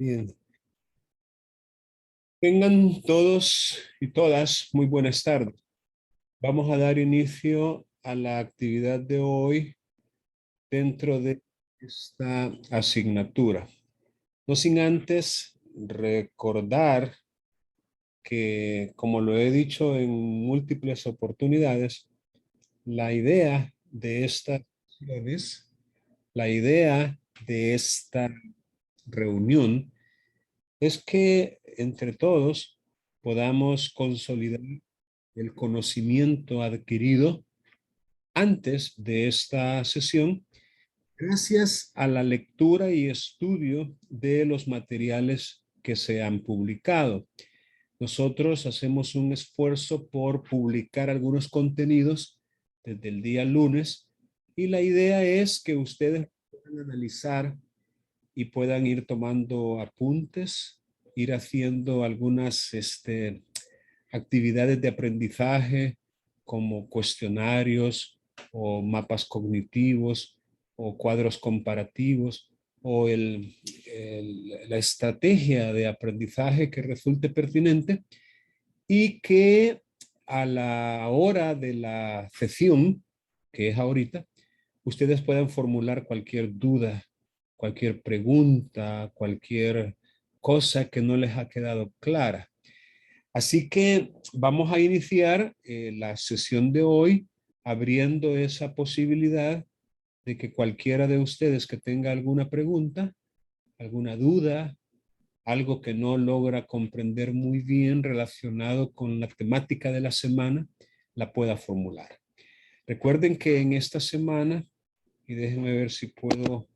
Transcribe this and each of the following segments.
Bien. Tengan todos y todas muy buenas tardes. Vamos a dar inicio a la actividad de hoy dentro de esta asignatura. No sin antes recordar que, como lo he dicho en múltiples oportunidades, la idea de estas sesiones, la idea de esta reunión es que entre todos podamos consolidar el conocimiento adquirido antes de esta sesión gracias a la lectura y estudio de los materiales que se han publicado. Nosotros hacemos un esfuerzo por publicar algunos contenidos desde el día lunes y la idea es que ustedes puedan analizar y puedan ir tomando apuntes, ir haciendo algunas actividades de aprendizaje como cuestionarios o mapas cognitivos o cuadros comparativos o la estrategia de aprendizaje que resulte pertinente y que a la hora de la sesión, que es ahorita, ustedes puedan formular cualquier duda, cualquier pregunta, cualquier cosa que no les ha quedado clara. Así que vamos a iniciar la sesión de hoy abriendo esa posibilidad de que cualquiera de ustedes que tenga alguna pregunta, alguna duda, algo que no logra comprender muy bien relacionado con la temática de la semana, la pueda formular. Recuerden que en esta semana, y déjenme ver si puedo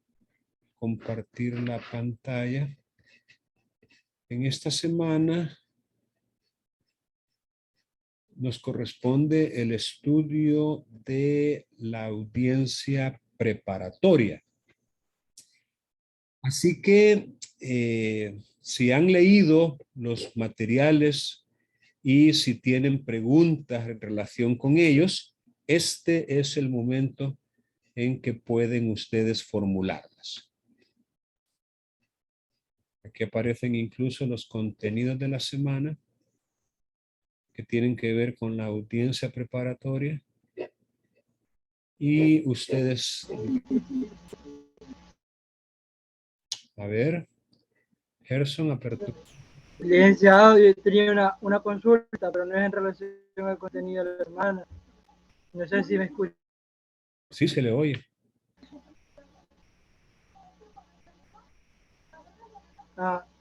compartir la pantalla, en esta semana nos corresponde el estudio de la audiencia preparatoria. Así que si han leído los materiales y si tienen preguntas en relación con ellos, este es el momento en que pueden ustedes formularlas. Aquí aparecen incluso los contenidos de la semana que tienen que ver con la audiencia preparatoria. Y ustedes, a ver, Gerson, apertura. Licenciado, yo tenía una consulta, pero no es en relación al contenido de la semana. No sé si me escucha. Sí, se le oye.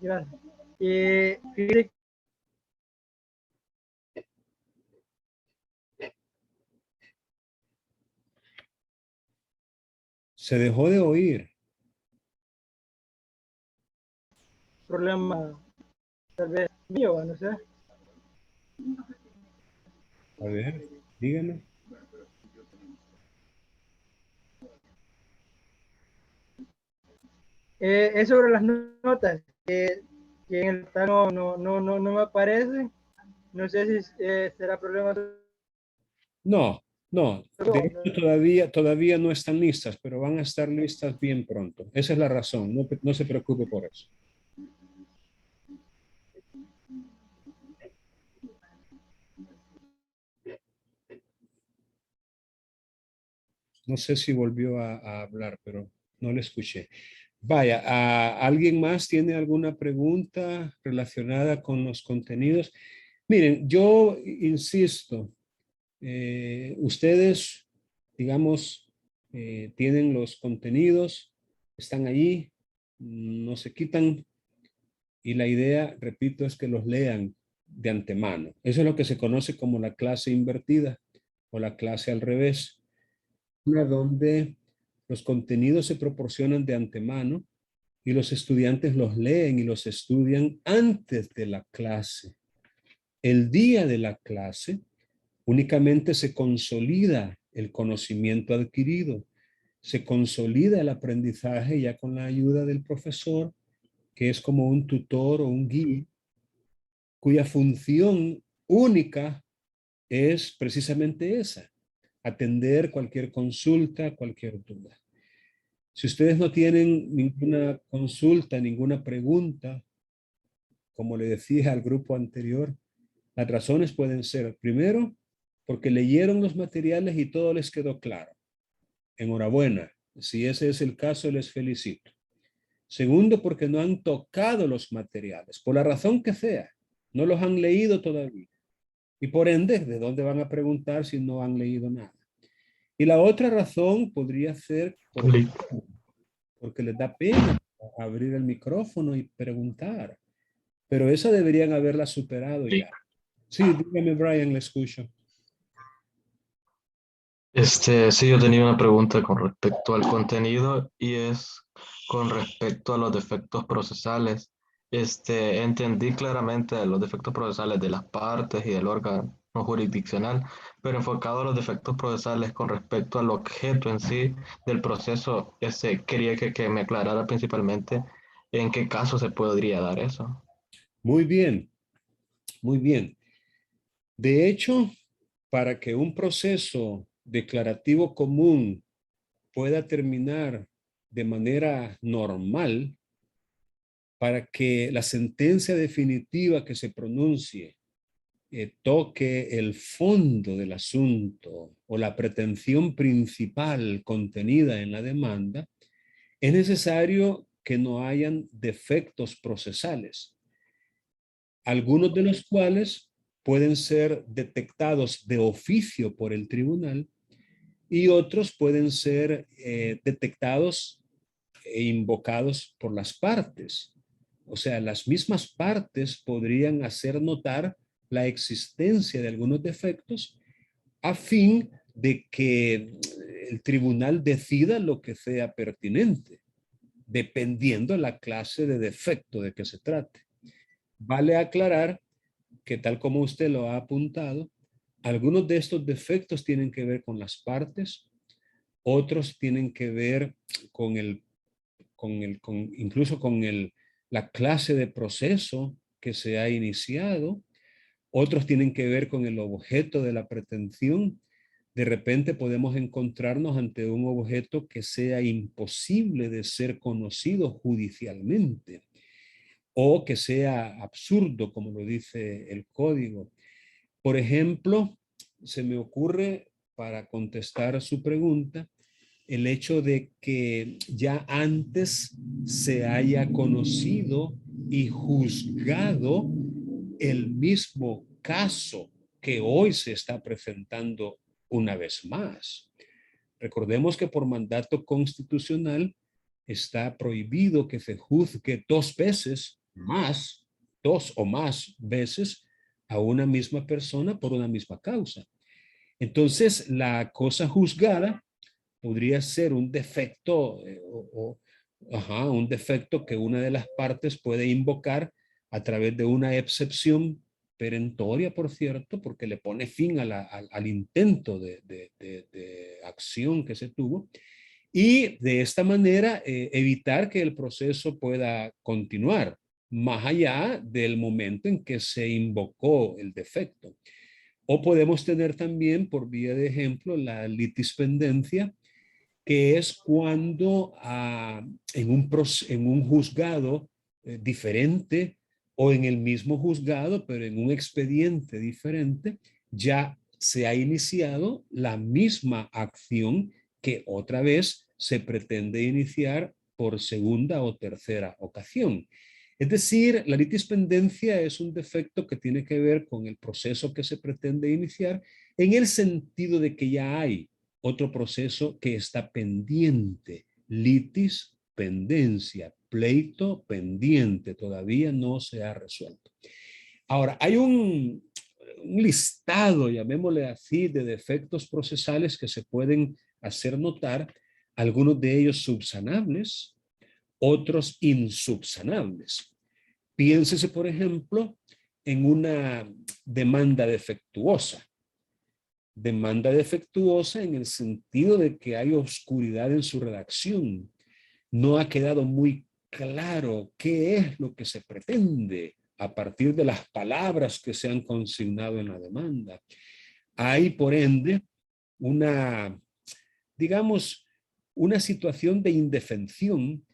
Gracias. Se dejó de oír. Problema, tal vez mío, no sé. A ver, díganme. Es sobre las notas que en el plano no me aparecen. No sé si será problema. No, no. De hecho, todavía no están listas, pero van a estar listas bien pronto. Esa es la razón. No, no se preocupe por eso. No sé si volvió a hablar, pero no le escuché. Vaya, ¿alguien más tiene alguna pregunta relacionada con los contenidos? Miren, yo insisto, ustedes, digamos, tienen los contenidos, están allí, no se quitan y la idea, repito, es que los lean de antemano. Eso es lo que se conoce como la clase invertida o la clase al revés, una donde los contenidos se proporcionan de antemano y los estudiantes los leen y los estudian antes de la clase. El día de la clase únicamente se consolida el conocimiento adquirido, se consolida el aprendizaje ya con la ayuda del profesor, que es como un tutor o un guía, cuya función única es precisamente esa, atender cualquier consulta, cualquier duda. Si ustedes no tienen ninguna consulta, ninguna pregunta, como le decía al grupo anterior, las razones pueden ser, primero, porque leyeron los materiales y todo les quedó claro. Enhorabuena. Si ese es el caso, les felicito. Segundo, porque no han tocado los materiales, por la razón que sea. No los han leído todavía. Y por ende, ¿de dónde van a preguntar si no han leído nada? Y la otra razón podría ser porque les da pena abrir el micrófono y preguntar. Pero esa deberían haberla superado ya. Sí, dígame, Brian, le escucho. Sí, yo tenía una pregunta con respecto al contenido y es con respecto a los defectos procesales. Entendí claramente los defectos procesales de las partes y del órgano jurisdiccional, pero enfocado a los defectos procesales con respecto al objeto en sí del proceso, quería que me aclarara principalmente en qué caso se podría dar eso. Muy bien, muy bien. De hecho, para que un proceso declarativo común pueda terminar de manera normal, para que la sentencia definitiva que se pronuncie toque el fondo del asunto o la pretensión principal contenida en la demanda, es necesario que no hayan defectos procesales, algunos de los cuales pueden ser detectados de oficio por el tribunal y otros pueden ser detectados e invocados por las partes. O sea, las mismas partes podrían hacer notar la existencia de algunos defectos a fin de que el tribunal decida lo que sea pertinente, dependiendo la clase de defecto de que se trate. Vale aclarar que tal como usted lo ha apuntado, algunos de estos defectos tienen que ver con las partes, otros tienen que ver con incluso con la clase de proceso que se ha iniciado, otros tienen que ver con el objeto de la pretensión. De repente podemos encontrarnos ante un objeto que sea imposible de ser conocido judicialmente o que sea absurdo, como lo dice el código. Por ejemplo, se me ocurre, para contestar a su pregunta, el hecho de que ya antes se haya conocido y juzgado el mismo caso que hoy se está presentando una vez más. Recordemos que por mandato constitucional está prohibido que se juzgue dos veces más, dos o más veces a una misma persona por una misma causa. Entonces, la cosa juzgada podría ser un defecto un defecto que una de las partes puede invocar a través de una excepción perentoria, por cierto, porque le pone fin al intento de acción que se tuvo, y de esta manera evitar que el proceso pueda continuar más allá del momento en que se invocó el defecto. O podemos tener también, por vía de ejemplo, la litispendencia, que es cuando en un juzgado diferente o en el mismo juzgado, pero en un expediente diferente, ya se ha iniciado la misma acción que otra vez se pretende iniciar por segunda o tercera ocasión. Es decir, la litispendencia es un defecto que tiene que ver con el proceso que se pretende iniciar en el sentido de que ya hay otro proceso que está pendiente, litis pendencia, pleito pendiente, todavía no se ha resuelto. Ahora, hay un listado, llamémosle así, de defectos procesales que se pueden hacer notar, algunos de ellos subsanables, otros insubsanables. Piénsese, por ejemplo, en una demanda defectuosa. Demanda defectuosa en el sentido de que hay oscuridad en su redacción. No ha quedado muy claro qué es lo que se pretende a partir de las palabras que se han consignado en la demanda. Hay, por ende, una, digamos, una situación de indefensión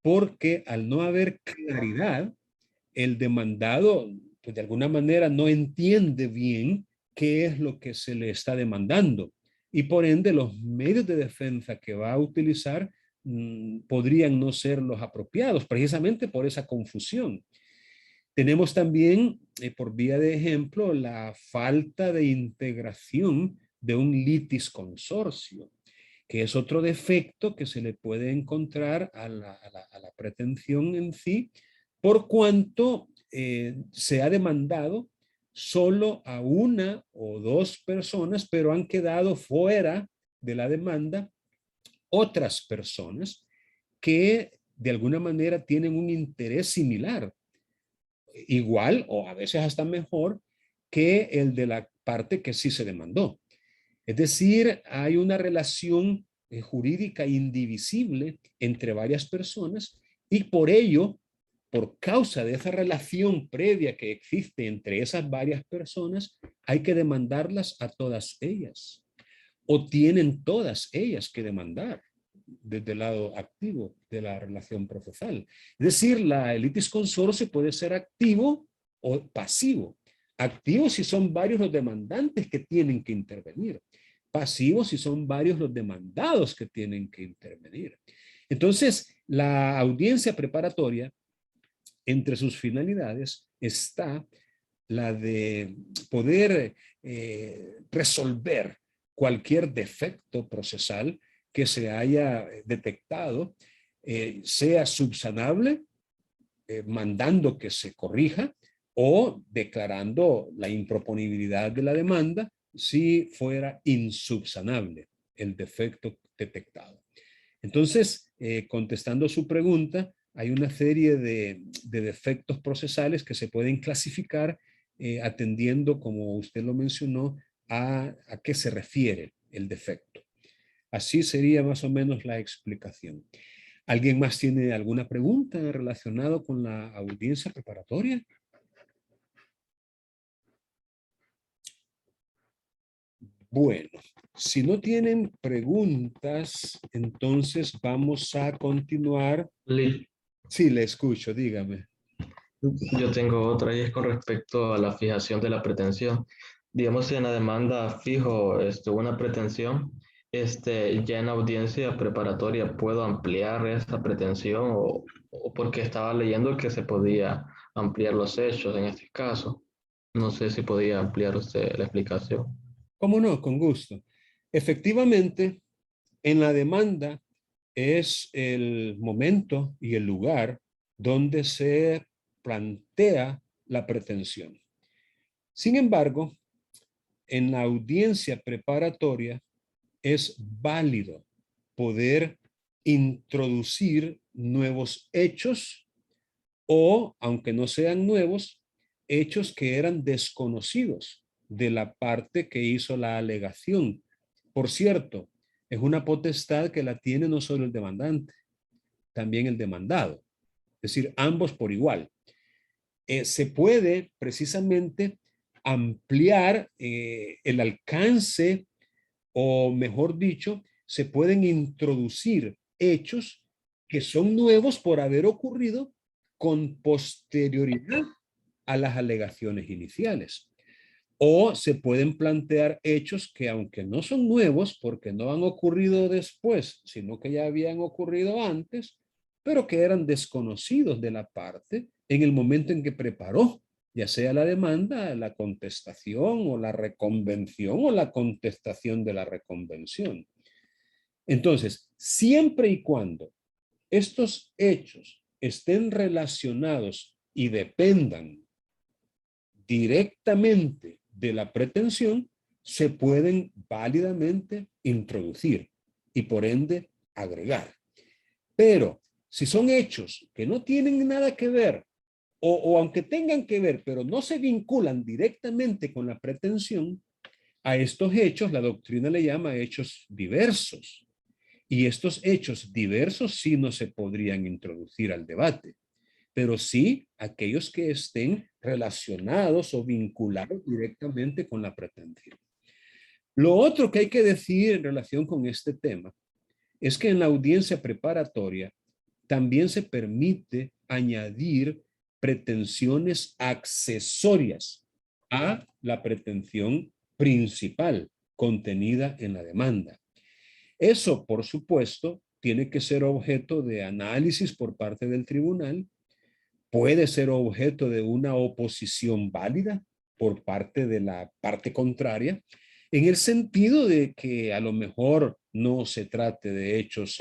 porque al no haber claridad, el demandado pues, de alguna manera no entiende bien qué es lo que se le está demandando y por ende los medios de defensa que va a utilizar podrían no ser los apropiados precisamente por esa confusión. Tenemos también, por vía de ejemplo, la falta de integración de un litis consorcio, que es otro defecto que se le puede encontrar a la pretensión en sí, por cuanto se ha demandado solo a una o dos personas, pero han quedado fuera de la demanda otras personas que de alguna manera tienen un interés similar, igual o a veces hasta mejor que el de la parte que sí se demandó. Es decir, hay una relación jurídica indivisible entre varias personas y por ello, por causa de esa relación previa que existe entre esas varias personas, hay que demandarlas a todas ellas o tienen todas ellas que demandar desde el lado activo de la relación procesal. Es decir, el litis consorcio puede ser activo o pasivo. Activo si son varios los demandantes que tienen que intervenir. Pasivo si son varios los demandados que tienen que intervenir. Entonces, la audiencia preparatoria, entre sus finalidades, está la de poder resolver cualquier defecto procesal que se haya detectado, sea subsanable, mandando que se corrija o declarando la improponibilidad de la demanda si fuera insubsanable el defecto detectado. Entonces, contestando su pregunta, hay una serie de defectos procesales que se pueden clasificar atendiendo, como usted lo mencionó, a qué se refiere el defecto. Así sería más o menos la explicación. ¿Alguien más tiene alguna pregunta relacionada con la audiencia preparatoria? Bueno, si no tienen preguntas, entonces vamos a continuar. Sí, le escucho, dígame. Yo tengo otra y es con respecto a la fijación de la pretensión. Digamos, si en la demanda fijo una pretensión, ya en audiencia preparatoria puedo ampliar esa pretensión o porque estaba leyendo que se podía ampliar los hechos en este caso. No sé si podía ampliar usted la explicación. ¿Cómo no? Con gusto. Efectivamente, en la demanda es el momento y el lugar donde se plantea la pretensión. Sin embargo, en la audiencia preparatoria es válido poder introducir nuevos hechos o, aunque no sean nuevos, hechos que eran desconocidos de la parte que hizo la alegación. Por cierto, es una potestad que la tiene no solo el demandante, también el demandado. Es decir, ambos por igual. Se puede precisamente ampliar el alcance o mejor dicho, se pueden introducir hechos que son nuevos por haber ocurrido con posterioridad a las alegaciones iniciales. O se pueden plantear hechos que aunque no son nuevos porque no han ocurrido después, sino que ya habían ocurrido antes, pero que eran desconocidos de la parte en el momento en que preparó, ya sea la demanda, la contestación o la reconvención o la contestación de la reconvención. Entonces, siempre y cuando estos hechos estén relacionados y dependan directamente de la pretensión, se pueden válidamente introducir y por ende agregar. Pero si son hechos que no tienen nada que ver o aunque tengan que ver, pero no se vinculan directamente con la pretensión, a estos hechos la doctrina le llama hechos diversos. Y estos hechos diversos sí no se podrían introducir al debate, pero sí aquellos que estén relacionados o vinculados directamente con la pretensión. Lo otro que hay que decir en relación con este tema es que en la audiencia preparatoria también se permite añadir pretensiones accesorias a la pretensión principal contenida en la demanda. Eso, por supuesto, tiene que ser objeto de análisis por parte del tribunal, puede ser objeto de una oposición válida por parte de la parte contraria, en el sentido de que a lo mejor no se trate de hechos,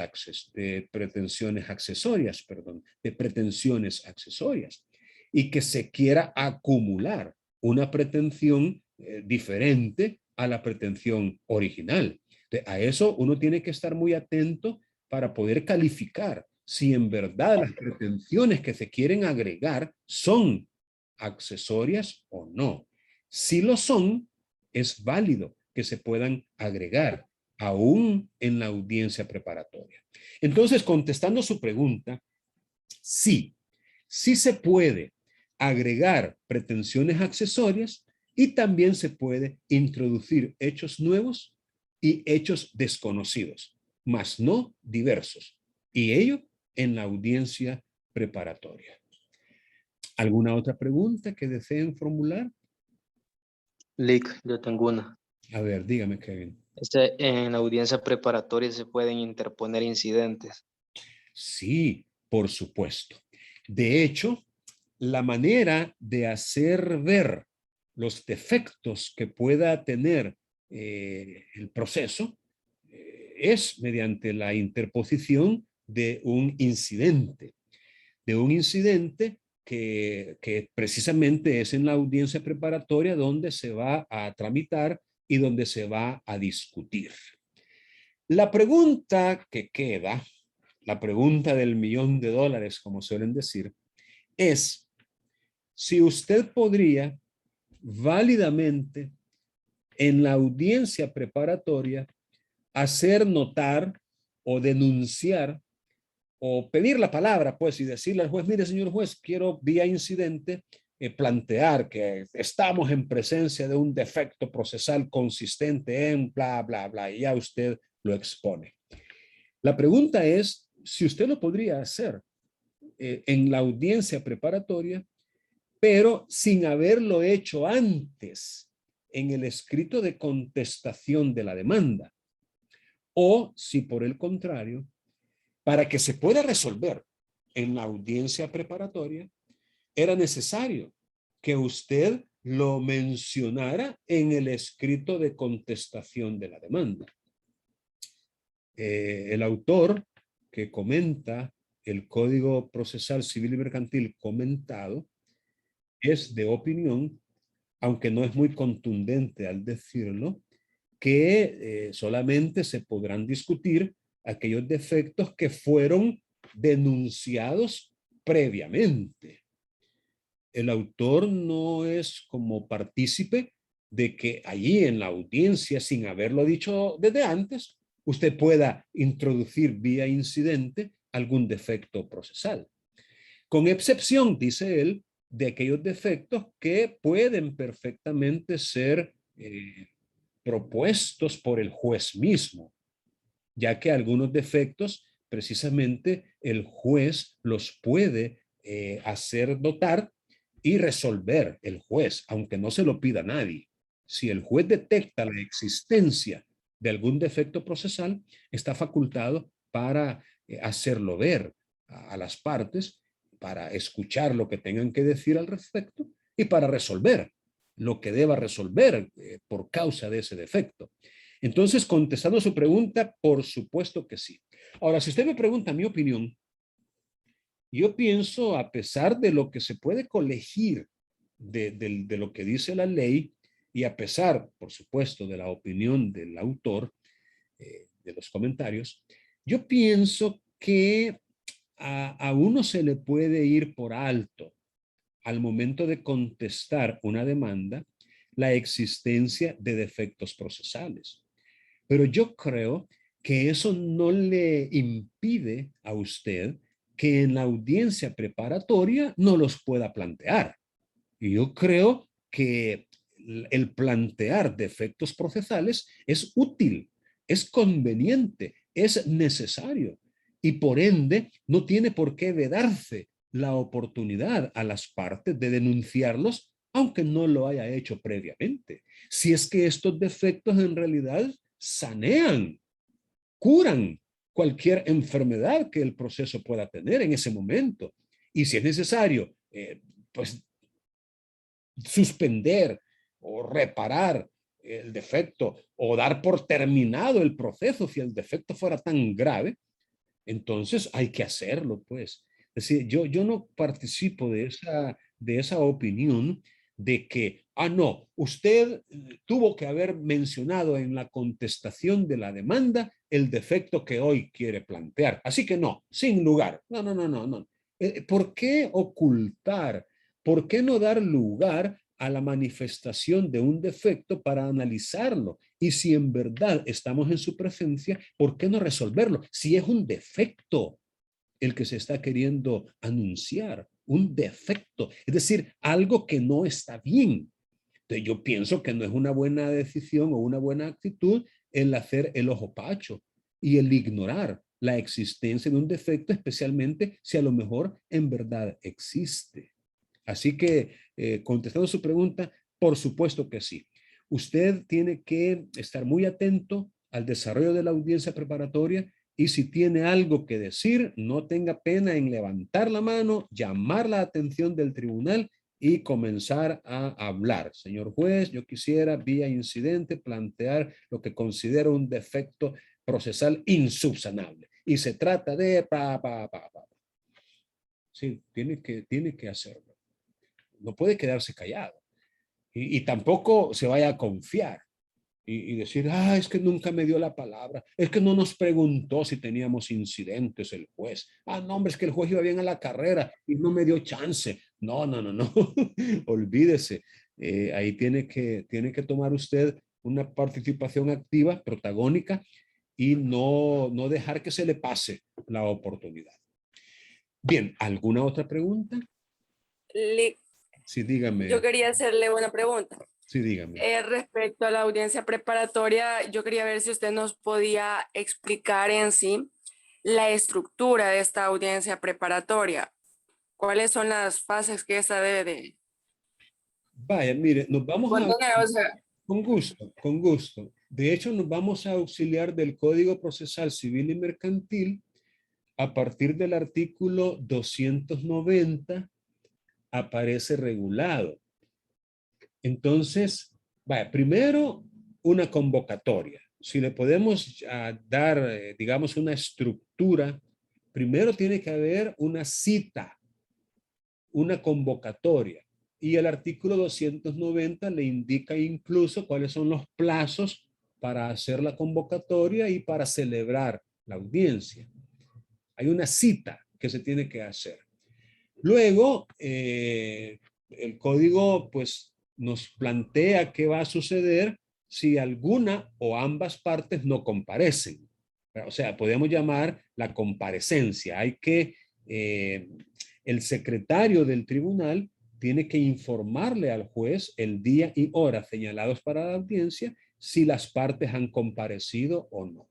de pretensiones accesorias, perdón, de pretensiones accesorias, y que se quiera acumular una pretensión diferente a la pretensión original. A eso uno tiene que estar muy atento para poder calificar si en verdad las pretensiones que se quieren agregar son accesorias o no. Si lo son, es válido que se puedan agregar aún en la audiencia preparatoria. Entonces, contestando su pregunta, sí se puede agregar pretensiones accesorias y también se puede introducir hechos nuevos y hechos desconocidos, mas no diversos. Y ello en la audiencia preparatoria. ¿Alguna otra pregunta que deseen formular? Lick, yo tengo una. A ver, dígame, Kevin. En la audiencia preparatoria se pueden interponer incidentes. Sí, por supuesto. De hecho, la manera de hacer ver los defectos que pueda tener el proceso es mediante la interposición de un incidente que precisamente es en la audiencia preparatoria donde se va a tramitar y donde se va a discutir. La pregunta que queda, la pregunta del $1.000.000, como suelen decir, es si usted podría válidamente en la audiencia preparatoria hacer notar o denunciar o pedir la palabra, pues, y decirle al juez, mire, señor juez, quiero vía incidente plantear que estamos en presencia de un defecto procesal consistente en bla, bla, bla, y ya usted lo expone. La pregunta es si usted lo podría hacer en la audiencia preparatoria, pero sin haberlo hecho antes en el escrito de contestación de la demanda. O si por el contrario, para que se pueda resolver en la audiencia preparatoria, era necesario que usted lo mencionara en el escrito de contestación de la demanda. El autor que comenta el Código Procesal Civil y Mercantil comentado es de opinión, aunque no es muy contundente al decirlo, que solamente se podrán discutir aquellos defectos que fueron denunciados previamente. El autor no es como partícipe de que allí en la audiencia, sin haberlo dicho desde antes, usted pueda introducir vía incidente algún defecto procesal. Con excepción, dice él, de aquellos defectos que pueden perfectamente ser propuestos por el juez mismo, ya que algunos defectos precisamente el juez los puede hacer notar y resolver el juez, aunque no se lo pida a nadie. Si el juez detecta la existencia de algún defecto procesal, está facultado para hacerlo ver a las partes, para escuchar lo que tengan que decir al respecto y para resolver lo que deba resolver por causa de ese defecto. Entonces, contestando su pregunta, por supuesto que sí. Ahora, si usted me pregunta mi opinión, yo pienso, a pesar de lo que se puede colegir de lo que dice la ley, y a pesar, por supuesto, de la opinión del autor, de los comentarios, yo pienso que a uno se le puede ir por alto al momento de contestar una demanda la existencia de defectos procesales. Pero yo creo que eso no le impide a usted que en la audiencia preparatoria no los pueda plantear. Y yo creo que el plantear defectos procesales es útil, es conveniente es necesario y por ende no tiene por qué vedarse la oportunidad a las partes de denunciarlos, aunque no lo haya hecho previamente. Si es que estos defectos en realidad sanean, curan cualquier enfermedad que el proceso pueda tener en ese momento. Y si es necesario, pues suspender o reparar el defecto o dar por terminado el proceso si el defecto fuera tan grave, entonces hay que hacerlo, pues. Es decir, yo no participo de esa opinión de que, no, usted tuvo que haber mencionado en la contestación de la demanda el defecto que hoy quiere plantear. Así que no, sin lugar. No. ¿Por qué ocultar? ¿Por qué no dar lugar a la manifestación de un defecto para analizarlo? Y si en verdad estamos en su presencia, ¿por qué no resolverlo? Si es un defecto el que se está queriendo anunciar, un defecto, es decir, algo que no está bien. Entonces yo pienso que no es una buena decisión o una buena actitud el hacer el ojo pacho y el ignorar la existencia de un defecto, especialmente si a lo mejor en verdad existe. Así que, contestando su pregunta, por supuesto que sí. Usted tiene que estar muy atento al desarrollo de la audiencia preparatoria y si tiene algo que decir, no tenga pena en levantar la mano, llamar la atención del tribunal y comenzar a hablar. Señor juez, yo quisiera, vía incidente, plantear lo que considero un defecto procesal insubsanable. Y se trata de... Sí, tiene que hacerlo. No puede quedarse callado. Y tampoco se vaya a confiar y decir, es que nunca me dio la palabra, es que no nos preguntó si teníamos incidentes el juez. No, hombre, es que el juez iba bien a la carrera y no me dio chance. No. Olvídese. Ahí tiene que tomar usted una participación activa, protagónica, y no dejar que se le pase la oportunidad. Bien, ¿alguna otra pregunta? Sí, dígame. Yo quería hacerle una pregunta. Sí, dígame. Respecto a la audiencia preparatoria, yo quería ver si usted nos podía explicar en sí la estructura de esta audiencia preparatoria. ¿Cuáles son las fases que esta debe de...? Vaya, mire, nos vamos a... Con gusto. De hecho, nos vamos a auxiliar del Código Procesal Civil y Mercantil a partir del artículo 290 aparece regulado. Entonces, vaya, primero una convocatoria. Si le podemos dar, digamos, una estructura, primero tiene que haber una cita, una convocatoria. Y el artículo 290 le indica incluso cuáles son los plazos para hacer la convocatoria y para celebrar la audiencia. Hay una cita que se tiene que hacer. Luego, el código pues nos plantea qué va a suceder si alguna o ambas partes no comparecen. O sea, podemos llamar la comparecencia. Hay que, el secretario del tribunal tiene que informarle al juez el día y hora señalados para la audiencia si las partes han comparecido o no.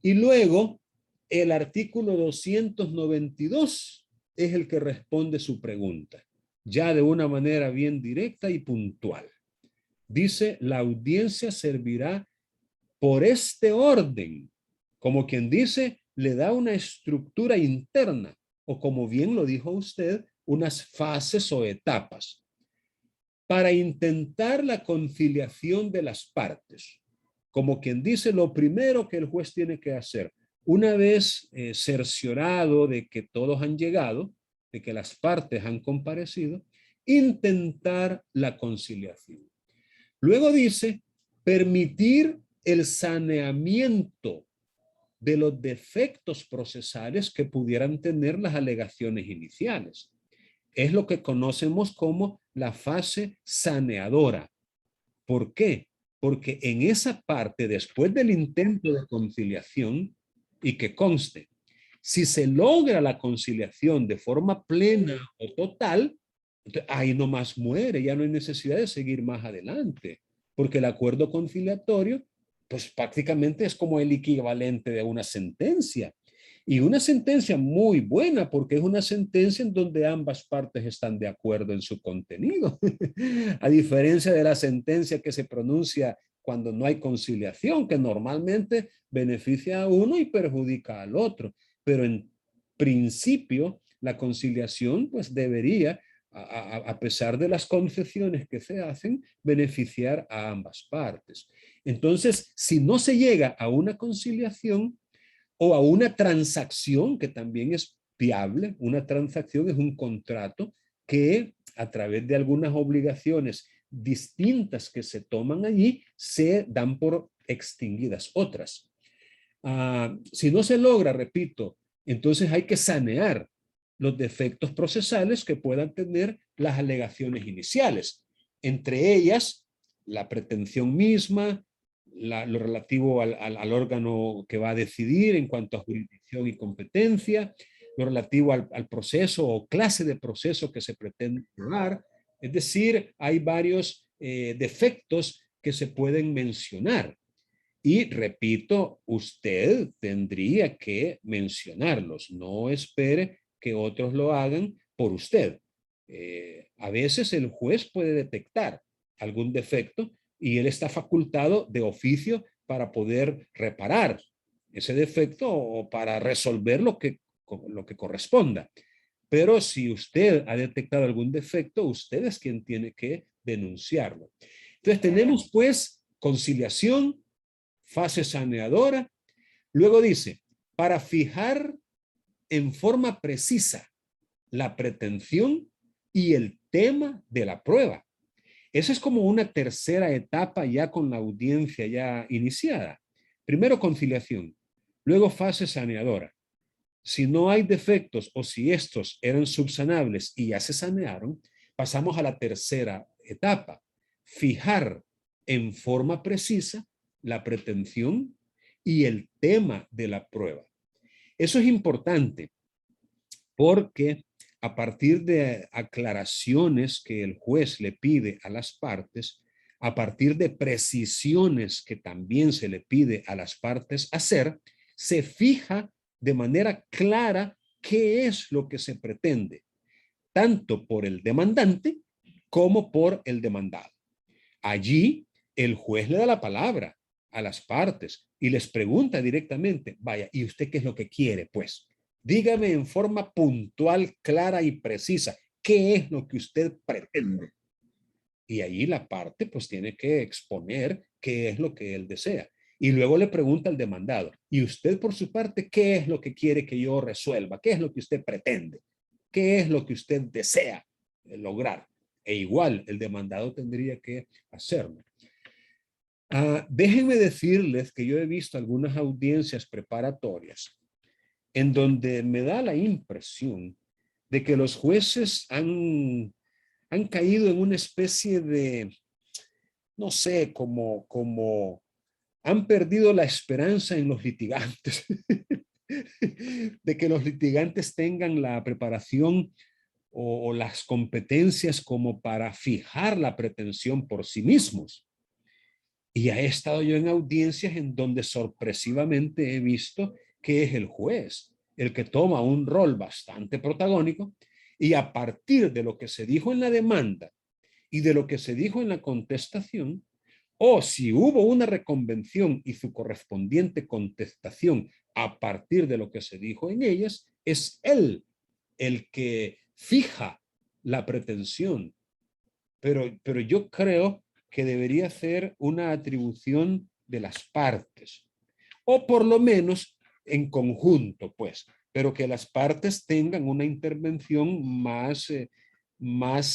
Y luego, el artículo 292 es el que responde su pregunta, ya de una manera bien directa y puntual. Dice, la audiencia servirá por este orden, como quien dice, le da una estructura interna, o como bien lo dijo usted, unas fases o etapas, para intentar la conciliación de las partes. Como quien dice, lo primero que el juez tiene que hacer, una vez cerciorado de que todos han llegado, de que las partes han comparecido, intentar la conciliación. Luego dice, permitir el saneamiento de los defectos procesales que pudieran tener las alegaciones iniciales. Es lo que conocemos como la fase saneadora. ¿Por qué? Porque en esa parte, después del intento de conciliación, y que conste, si se logra la conciliación de forma plena o total, ahí nomás muere, ya no hay necesidad de seguir más adelante, porque el acuerdo conciliatorio pues prácticamente es como el equivalente de una sentencia. Y una sentencia muy buena, porque es una sentencia en donde ambas partes están de acuerdo en su contenido. A diferencia de la sentencia que se pronuncia cuando no hay conciliación, que normalmente beneficia a uno y perjudica al otro. Pero en principio, la conciliación pues debería, a pesar de las concesiones que se hacen, beneficiar a ambas partes. Entonces, si no se llega a una conciliación, o a una transacción que también es viable. Una transacción es un contrato que a través de algunas obligaciones distintas que se toman allí, se dan por extinguidas otras. Si no se logra, repito, entonces hay que sanear los defectos procesales que puedan tener las alegaciones iniciales. Entre ellas, la pretensión misma, lo relativo al órgano que va a decidir en cuanto a jurisdicción y competencia, lo relativo al proceso o clase de proceso que se pretende dar. Es decir, hay varios defectos que se pueden mencionar. Y repito, usted tendría que mencionarlos. No espere que otros lo hagan por usted. A veces el juez puede detectar algún defecto y él está facultado de oficio para poder reparar ese defecto o para resolver lo que corresponda. Pero si usted ha detectado algún defecto, usted es quien tiene que denunciarlo. Entonces tenemos pues conciliación, fase saneadora. Luego dice, para fijar en forma precisa la pretensión y el tema de la prueba. Esa es como una tercera etapa ya con la audiencia ya iniciada. Primero conciliación, luego fase saneadora. Si no hay defectos o si estos eran subsanables y ya se sanearon, pasamos a la tercera etapa. Fijar en forma precisa la pretensión y el tema de la prueba. Eso es importante porque a partir de aclaraciones que el juez le pide a las partes, a partir de precisiones que también se le pide a las partes hacer, se fija de manera clara qué es lo que se pretende, tanto por el demandante como por el demandado. Allí el juez le da la palabra a las partes y les pregunta directamente, vaya, ¿y usted qué es lo que quiere? Pues dígame en forma puntual, clara y precisa, ¿qué es lo que usted pretende? Y allí la parte pues tiene que exponer qué es lo que él desea. Y luego le pregunta al demandado, ¿y usted por su parte qué es lo que quiere que yo resuelva? ¿Qué es lo que usted pretende? ¿Qué es lo que usted desea lograr? E igual el demandado tendría que hacerlo. Déjenme decirles que yo he visto algunas audiencias preparatorias en donde me da la impresión de que los jueces han caído en una especie de, no sé, como han perdido la esperanza en los litigantes, de que los litigantes tengan la preparación o las competencias como para fijar la pretensión por sí mismos. Y he estado yo en audiencias en donde sorpresivamente he visto que es el juez el que toma un rol bastante protagónico y a partir de lo que se dijo en la demanda y de lo que se dijo en la contestación, o si hubo una reconvención y su correspondiente contestación a partir de lo que se dijo en ellas, es él el que fija la pretensión. Pero yo creo que debería ser una atribución de las partes, o por lo menos en conjunto, pues, pero que las partes tengan una intervención más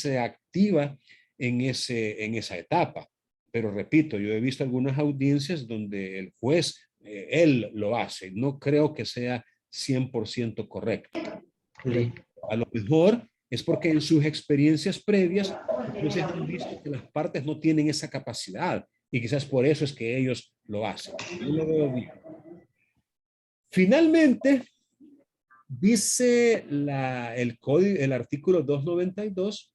activa en esa etapa. Pero repito, yo he visto algunas audiencias donde el juez, él lo hace. No creo que sea 100% correcto. Sí. A lo mejor es porque en sus experiencias previas, entonces han visto que las partes no tienen esa capacidad y quizás por eso es que ellos lo hacen. Yo lo veo bien. Finalmente, dice el artículo 292,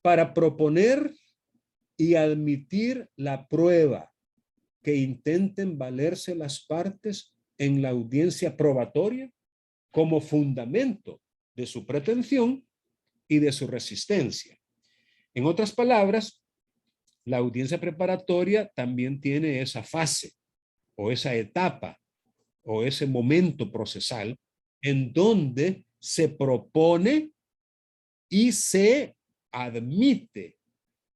para proponer y admitir la prueba que intenten valerse las partes en la audiencia probatoria como fundamento de su pretensión y de su resistencia. En otras palabras, la audiencia preparatoria también tiene esa fase o esa etapa o ese momento procesal en donde se propone y se admite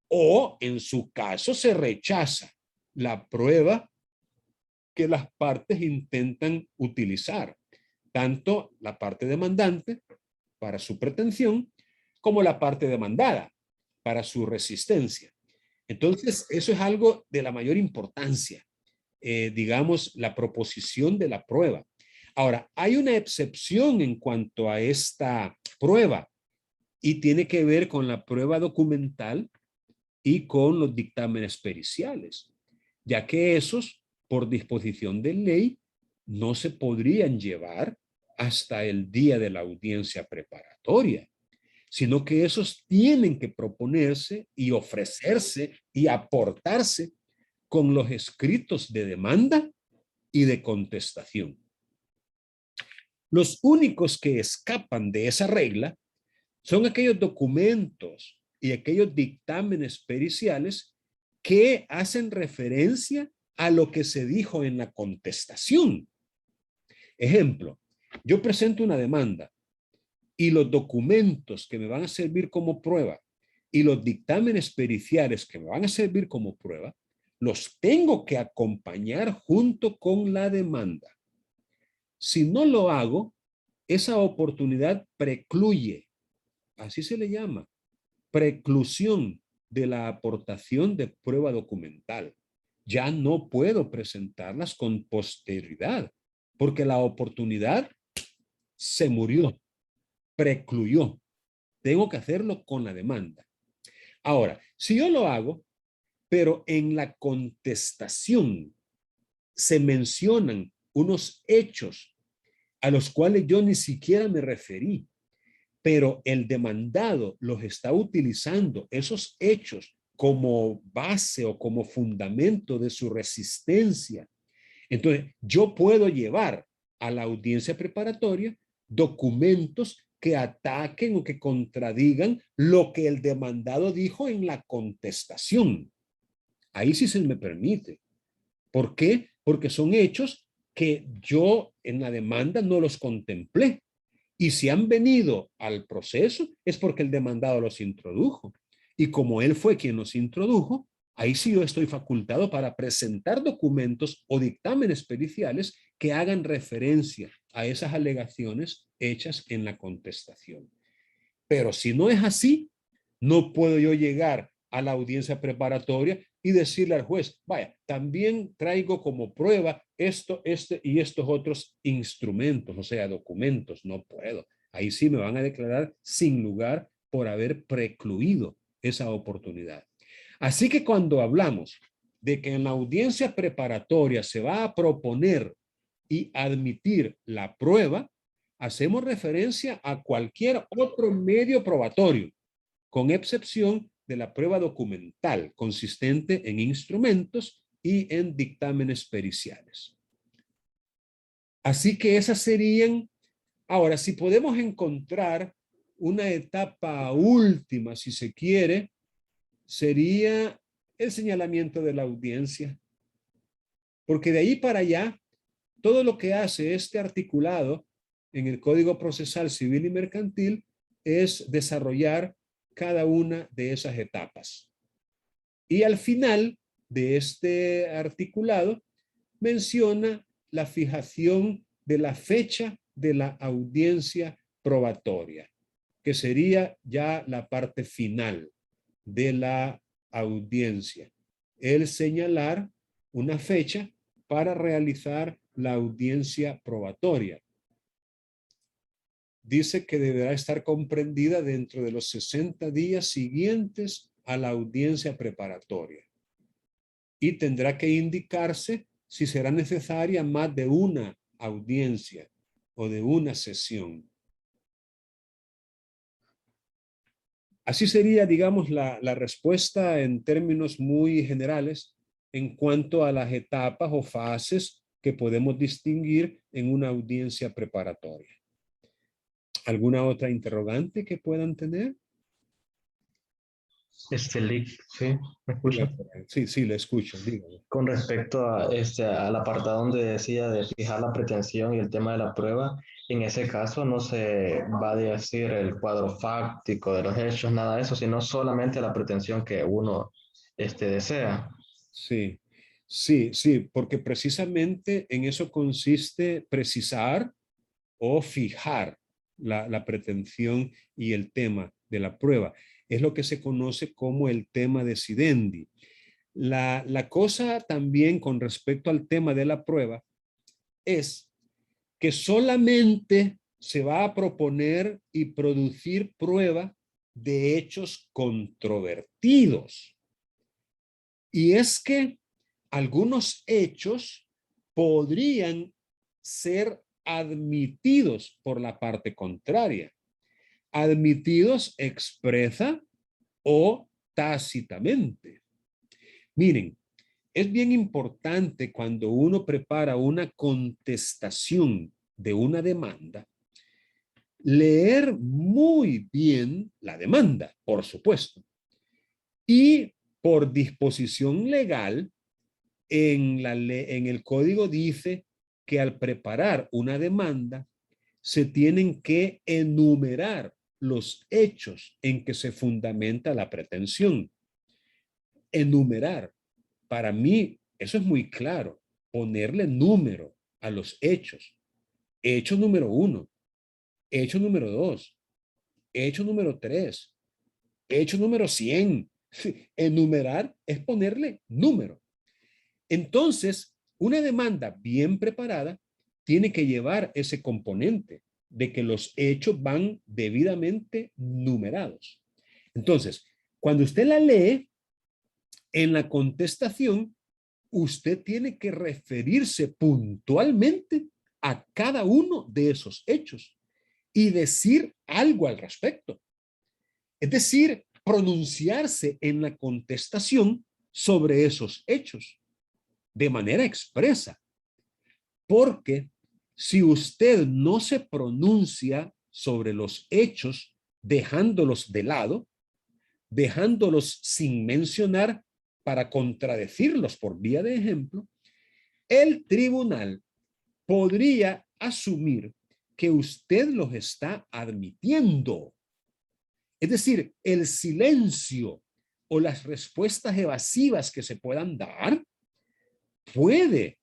o en su caso se rechaza la prueba que las partes intentan utilizar, tanto la parte demandante para su pretensión como la parte demandada para su resistencia. Entonces, eso es algo de la mayor importancia, digamos, la proposición de la prueba. Ahora, hay una excepción en cuanto a esta prueba y tiene que ver con la prueba documental y con los dictámenes periciales, ya que esos, por disposición de ley, no se podrían llevar hasta el día de la audiencia preparatoria, sino que esos tienen que proponerse y ofrecerse y aportarse con los escritos de demanda y de contestación. Los únicos que escapan de esa regla son aquellos documentos y aquellos dictámenes periciales que hacen referencia a lo que se dijo en la contestación. Ejemplo, yo presento una demanda y los documentos que me van a servir como prueba y los dictámenes periciales que me van a servir como prueba, los tengo que acompañar junto con la demanda. Si no lo hago, esa oportunidad precluye, así se le llama, preclusión de la aportación de prueba documental. Ya no puedo presentarlas con posterioridad, porque la oportunidad se murió, precluyó. Tengo que hacerlo con la demanda. Ahora, si yo lo hago, pero en la contestación se mencionan unos hechos a los cuales yo ni siquiera me referí, pero el demandado los está utilizando, esos hechos, como base o como fundamento de su resistencia. Entonces, yo puedo llevar a la audiencia preparatoria documentos que ataquen o que contradigan lo que el demandado dijo en la contestación. Ahí sí se me permite. ¿Por qué? Porque son hechos que yo en la demanda no los contemplé. Y si han venido al proceso es porque el demandado los introdujo. Y como él fue quien los introdujo, ahí sí yo estoy facultado para presentar documentos o dictámenes periciales que hagan referencia a esas alegaciones hechas en la contestación. Pero si no es así, no puedo yo llegar a la audiencia preparatoria y decirle al juez, vaya, también traigo como prueba esto, este y estos otros instrumentos, o sea, documentos. No puedo. Ahí sí me van a declarar sin lugar por haber precluido esa oportunidad. Así que cuando hablamos de que en la audiencia preparatoria se va a proponer y admitir la prueba, hacemos referencia a cualquier otro medio probatorio, con excepción de la prueba documental consistente en instrumentos y en dictámenes periciales. Así que esas serían, ahora si podemos encontrar una etapa última, si se quiere, sería el señalamiento de la audiencia. Porque de ahí para allá, todo lo que hace este articulado en el Código Procesal Civil y Mercantil es desarrollar cada una de esas etapas. Y al final de este articulado menciona la fijación de la fecha de la audiencia probatoria, que sería ya la parte final de la audiencia. El señalar una fecha para realizar la audiencia probatoria. Dice que deberá estar comprendida dentro de los 60 días siguientes a la audiencia preparatoria y tendrá que indicarse si será necesaria más de una audiencia o de una sesión. Así sería, digamos, la respuesta en términos muy generales en cuanto a las etapas o fases que podemos distinguir en una audiencia preparatoria. ¿Alguna otra interrogante que puedan tener? Sí, ¿me escucha? Sí, sí, le escucho, dígame. Con respecto a al apartado donde decía de fijar la pretensión y el tema de la prueba, en ese caso no se va a decir el cuadro fáctico de los hechos, nada de eso, sino solamente la pretensión que uno desea. Sí, sí, sí, porque precisamente en eso consiste precisar o fijar la pretensión y el tema de la prueba. Es lo que se conoce como el tema decidendi. La cosa también con respecto al tema de la prueba es que solamente se va a proponer y producir prueba de hechos controvertidos. Y es que algunos hechos podrían ser admitidos por la parte contraria. Admitidos expresa o tácitamente. Miren, es bien importante cuando uno prepara una contestación de una demanda, leer muy bien la demanda, por supuesto. Y por disposición legal, en el código dice que al preparar una demanda se tienen que enumerar los hechos en que se fundamenta la pretensión. Enumerar. Para mí, eso es muy claro. Ponerle número a los hechos. Hecho número 1, hecho número 2, hecho número 3, hecho número 100. Enumerar es ponerle número. Entonces, una demanda bien preparada tiene que llevar ese componente de que los hechos van debidamente numerados. Entonces, cuando usted la lee, en la contestación, usted tiene que referirse puntualmente a cada uno de esos hechos y decir algo al respecto. Es decir, pronunciarse en la contestación sobre esos hechos de manera expresa. Porque si usted no se pronuncia sobre los hechos, dejándolos de lado, dejándolos sin mencionar para contradecirlos por vía de ejemplo, el tribunal podría asumir que usted los está admitiendo. Es decir, el silencio o las respuestas evasivas que se puedan dar puede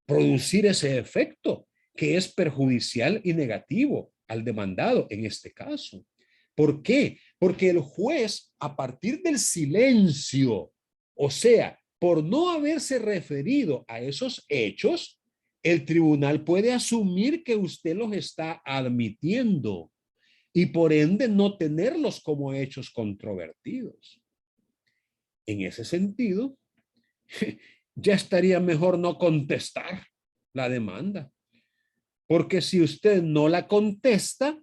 producir ese efecto que es perjudicial y negativo al demandado en este caso. ¿Por qué? Porque el juez, a partir del silencio, o sea, por no haberse referido a esos hechos, el tribunal puede asumir que usted los está admitiendo y por ende no tenerlos como hechos controvertidos. En ese sentido, ya estaría mejor no contestar la demanda, porque si usted no la contesta,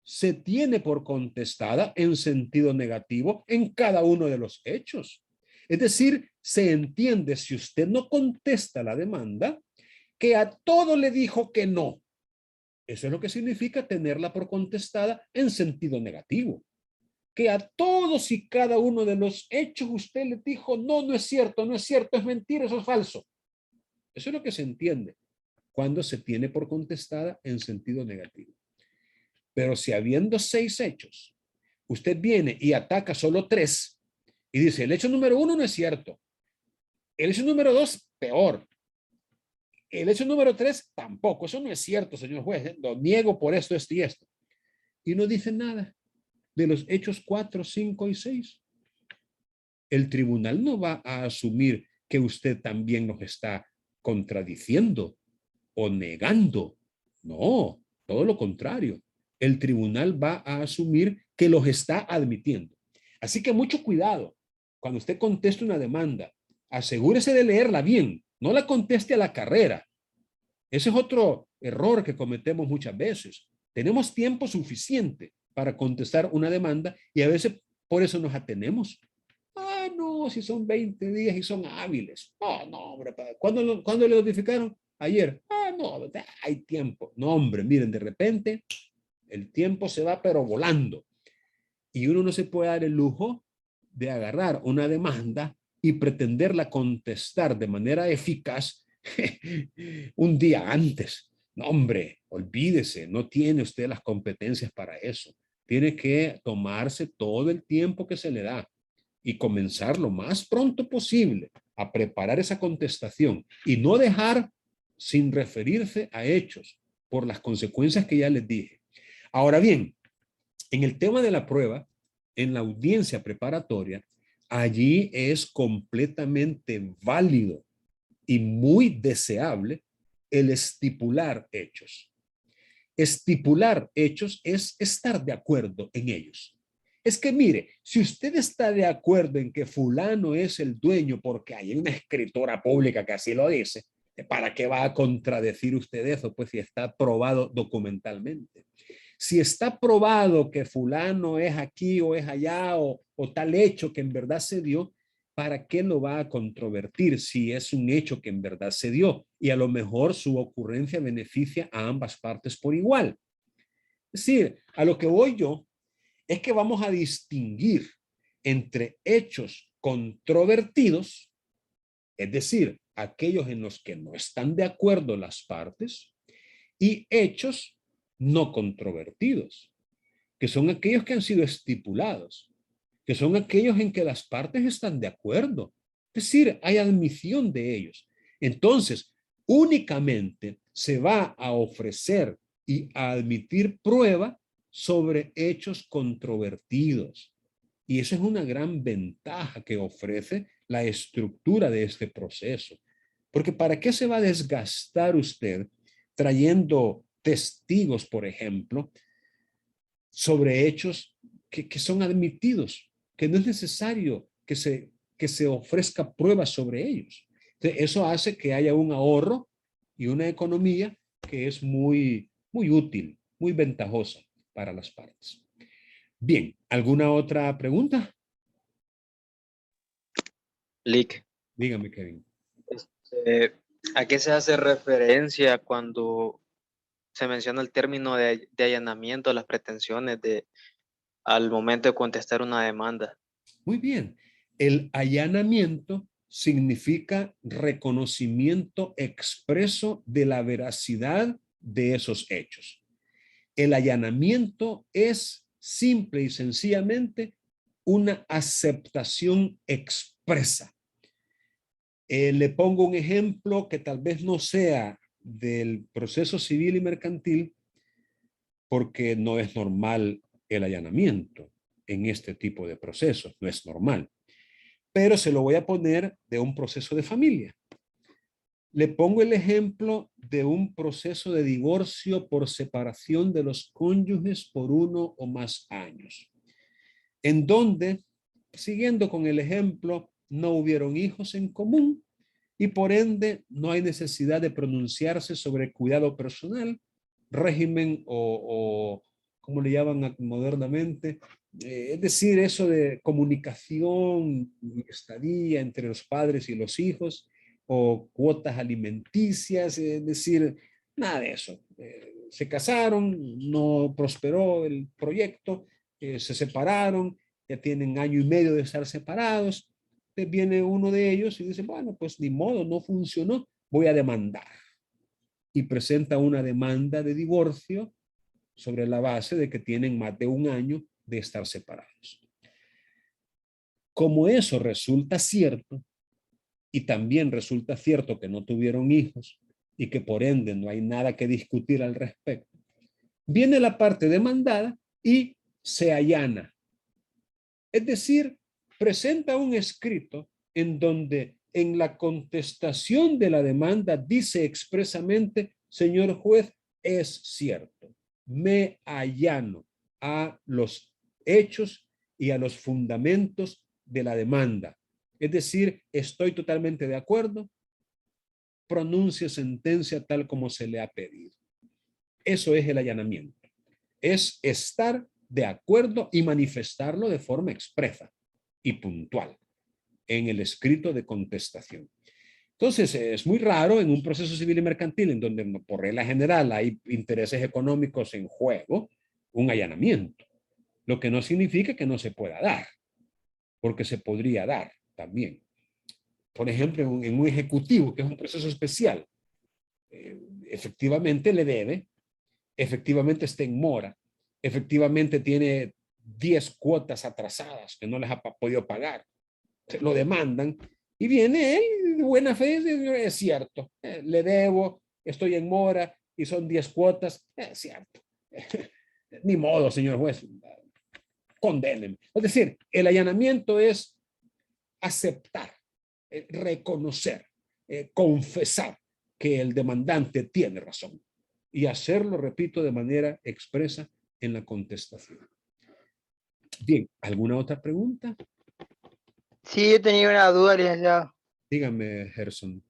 se tiene por contestada en sentido negativo en cada uno de los hechos. Es decir, se entiende, si usted no contesta la demanda, que a todo le dijo que no. Eso es lo que significa tenerla por contestada en sentido negativo. Que a todos y cada uno de los hechos usted le dijo, no, no es cierto, no es cierto, es mentira, eso es falso. Eso es lo que se entiende cuando se tiene por contestada en sentido negativo. Pero si habiendo 6 hechos, usted viene y ataca solo 3 y dice, el hecho número 1 no es cierto. El hecho número 2, peor. El hecho número 3, tampoco. Eso no es cierto, señor juez. Lo niego por esto, esto y esto. Y no dice nada de los hechos 4, 5 y 6. El tribunal no va a asumir que usted también nos está contradiciendo o negando. No, todo lo contrario. El tribunal va a asumir que los está admitiendo. Así que mucho cuidado. Cuando usted conteste una demanda, asegúrese de leerla bien. No la conteste a la carrera. Ese es otro error que cometemos muchas veces. Tenemos tiempo suficiente para contestar una demanda y a veces por eso nos atenemos. Ah, no, no, si son 20 días y son hábiles. No, no, hombre, ¿cuándo le notificaron? Ayer. Ah, no, hay tiempo. No, hombre, miren, de repente el tiempo se va pero volando. Y uno no se puede dar el lujo de agarrar una demanda y pretenderla contestar de manera eficaz un día antes. No, hombre, olvídese, no tiene usted las competencias para eso. Tiene que tomarse todo el tiempo que se le da y comenzar lo más pronto posible a preparar esa contestación y no dejar sin referirse a hechos por las consecuencias que ya les dije. Ahora bien, en el tema de la prueba, en la audiencia preparatoria, allí es completamente válido y muy deseable el estipular hechos. Estipular hechos es estar de acuerdo en ellos. Es que mire, si usted está de acuerdo en que fulano es el dueño porque hay una escritora pública que así lo dice, ¿para qué va a contradecir usted eso? Pues si está probado documentalmente. Si está probado que fulano es aquí o es allá o tal hecho que en verdad se dio, ¿para qué lo va a controvertir si es un hecho que en verdad se dio? Y a lo mejor su ocurrencia beneficia a ambas partes por igual. Es decir, a lo que voy yo es que vamos a distinguir entre hechos controvertidos, es decir, aquellos en los que no están de acuerdo las partes, y hechos no controvertidos, que son aquellos que han sido estipulados, que son aquellos en que las partes están de acuerdo. Es decir, hay admisión de ellos. Entonces, únicamente se va a ofrecer y a admitir prueba sobre hechos controvertidos. Y esa es una gran ventaja que ofrece la estructura de este proceso. Porque ¿para qué se va a desgastar usted trayendo testigos, por ejemplo, sobre hechos que son admitidos, que no es necesario que se ofrezca pruebas sobre ellos? Entonces, eso hace que haya un ahorro y una economía que es muy útil, muy ventajosa para las partes. Bien, ¿alguna otra pregunta? Lick, Dígame, Kevin. ¿a qué se hace referencia cuando se menciona el término de allanamiento a las pretensiones al momento de contestar una demanda? Muy bien. El allanamiento significa reconocimiento expreso de la veracidad de esos hechos. El allanamiento es simple y sencillamente una aceptación expresa. Le pongo un ejemplo que tal vez no sea del proceso civil y mercantil, porque no es normal el allanamiento en este tipo de procesos, no es normal. Pero se lo voy a poner de un proceso de familia. Le pongo el ejemplo de un proceso de divorcio por separación de los cónyuges por 1 o más años, en donde, siguiendo con el ejemplo, no hubieron hijos en común y por ende no hay necesidad de pronunciarse sobre cuidado personal, régimen o como le llaman modernamente, es decir, eso de comunicación y estadía entre los padres y los hijos, o cuotas alimenticias, es decir, nada de eso. Se casaron, no prosperó el proyecto, se separaron, ya tienen 1 año y medio de estar separados. Entonces viene uno de ellos y dice, bueno, pues ni modo, no funcionó, voy a demandar. Y presenta una demanda de divorcio sobre la base de que tienen más de 1 año de estar separados. Como eso resulta cierto, y también resulta cierto que no tuvieron hijos y que por ende no hay nada que discutir al respecto, viene la parte demandada y se allana. Es decir, presenta un escrito en donde en la contestación de la demanda dice expresamente, señor juez, es cierto, me allano a los hechos y a los fundamentos de la demanda. Es decir, estoy totalmente de acuerdo, pronuncie sentencia tal como se le ha pedido. Eso es el allanamiento. Es estar de acuerdo y manifestarlo de forma expresa y puntual. en el escrito de contestación. Entonces, es muy raro en un proceso civil y mercantil en donde por regla general hay intereses económicos en juego, un allanamiento, lo que no significa que no se pueda dar, porque se podría dar también. Por ejemplo, en un ejecutivo, que es un proceso especial, efectivamente le debe, efectivamente está en mora, efectivamente tiene 10 cuotas atrasadas que no les ha podido pagar, se lo demandan y viene él de buena fe, es cierto, le debo, estoy en mora y son 10 cuotas, es cierto. Ni modo, señor juez, condénenme. Es decir, el allanamiento es aceptar, reconocer, confesar que el demandante tiene razón y hacerlo, repito, de manera expresa en la contestación. Bien, ¿alguna otra pregunta? Sí, yo tenía una duda, licenciado. Dígame, Gerson.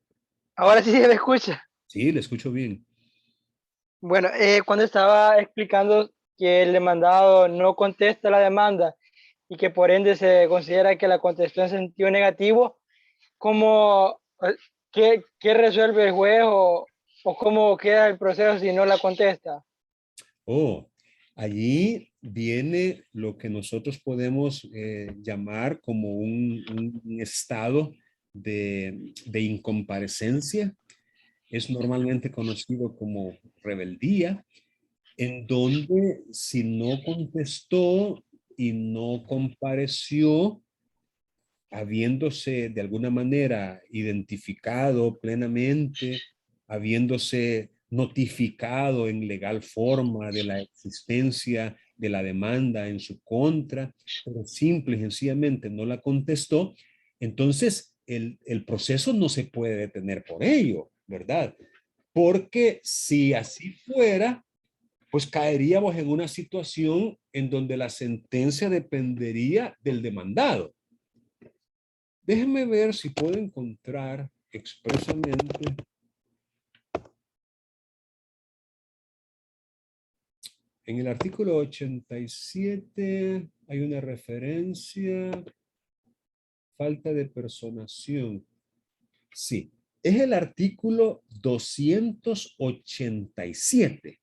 Ahora sí se me escucha. Sí, le escucho bien. Bueno, cuando estaba explicando que el demandado no contesta la demanda y que por ende se considera que la contestó en sentido negativo, ¿cómo, qué resuelve el juez o cómo queda el proceso si no la contesta? Oh, allí viene lo que nosotros podemos llamar como un estado de incomparecencia. Es normalmente conocido como rebeldía, en donde si no contestó y no compareció, habiéndose de alguna manera identificado plenamente, habiéndose notificado en legal forma de la existencia de la demanda en su contra, pero simple y sencillamente no la contestó, entonces el proceso no se puede detener por ello, ¿verdad? Porque si así fuera, pues caeríamos en una situación en donde la sentencia dependería del demandado. Déjenme ver si puedo encontrar expresamente en el artículo 87 hay una referencia, falta de personación. Sí, es el artículo 287.